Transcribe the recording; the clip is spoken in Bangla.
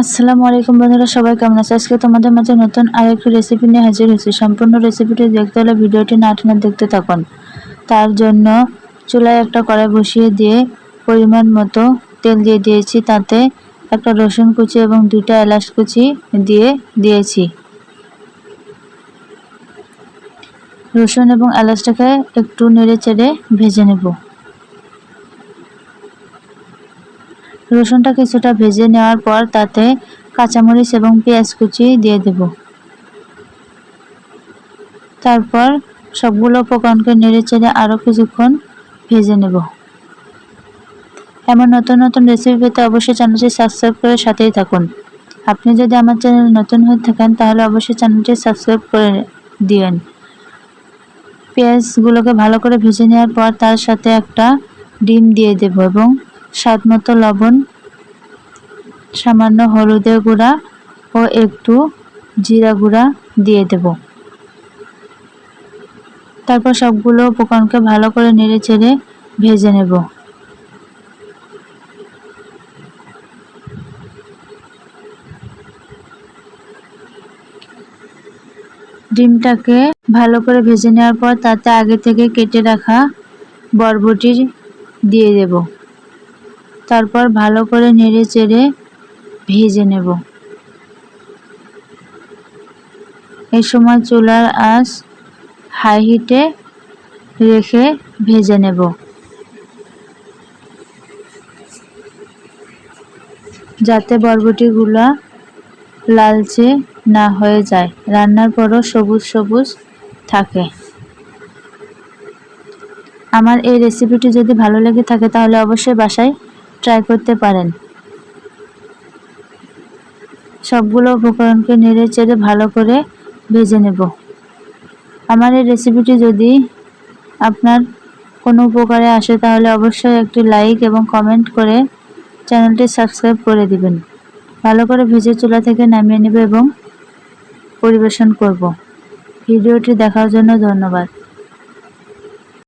আসসালামু আলাইকুম বন্ধুরা, সবাই কেমন আছে? আজকে তোমাদের মাঝে নতুন আরেকটি রেসিপি নিয়ে হাজির হয়েছি। সম্পূর্ণ রেসিপিটি দেখতে হলে ভিডিওটি না টেনে দেখতে থাকুন। তার জন্য চুলায় একটা কড়াই বসিয়ে দিয়ে পরিমাণ মতো তেল দিয়ে দিয়েছি। তাতে একটা রসুন কুচি এবং 2টা এলাচ কুচি দিয়েছি। রসুন এবং এলাচটাকে একটু নেড়ে চেড়ে ভেজে নেব। রসুনটা কিছুটা ভেজে নেওয়ার পর তাতে কাঁচামরিচ এবং পেঁয়াজ কুচি দিয়ে দেব। তারপর সবগুলো উপকরণকে নেড়ে চেড়ে আরও কিছুক্ষণ ভেজে নেব। এমন নতুন নতুন রেসিপি পেতে অবশ্যই চ্যানেলটি সাবস্ক্রাইব করে সাথেই থাকুন। আপনি যদি আমার চ্যানেল নতুন হয়ে থাকেন তাহলে অবশ্যই চ্যানেলটি সাবস্ক্রাইব করে দিন। পেঁয়াজগুলোকে ভালো করে ভেজে নেওয়ার পর তার সাথে একটা ডিম দিয়ে দেব এবং স্বাদ মতো লবণ, সামান্য হলুদের গুঁড়া ও একটু জিরা গুঁড়া দিয়ে দেব। তারপর সবগুলো উপকরণকে ভালো করে নেড়ে চেড়ে ভেজে নেব। ডিমটাকে ভালো করে ভেজে নেওয়ার পর তাতে আগে থেকে কেটে রাখা বরবটি দিয়ে দেব। তারপর ভালো করে নেড়ে চেড়ে ভেজে নেব। এই সময় চুলার আঁচ হাই হিটে রেখে ভেজে নেব। যাতে বরবটিগুলো লালচে না হয়ে যায়, রান্নার পরও সবুজ সবুজ থাকে। আমার এই রেসিপিটি যদি ভালো লেগে থাকে তাহলে অবশ্যই বাসায় ট্রাই করতে পারেন। সবগুলো উপকরণকে নেড়ে চেড়ে ভালো করে ভেজে নেব। আমার এই রেসিপিটি যদি আপনার কোনো উপকারে আসে তাহলে অবশ্যই একটি লাইক এবং কমেন্ট করে চ্যানেলটি সাবস্ক্রাইব করে দিবেন। ভালো করে ভেজে চুলা থেকে নামিয়ে নেব এবং পরিবেশন করব। ভিডিওটি দেখার জন্য ধন্যবাদ।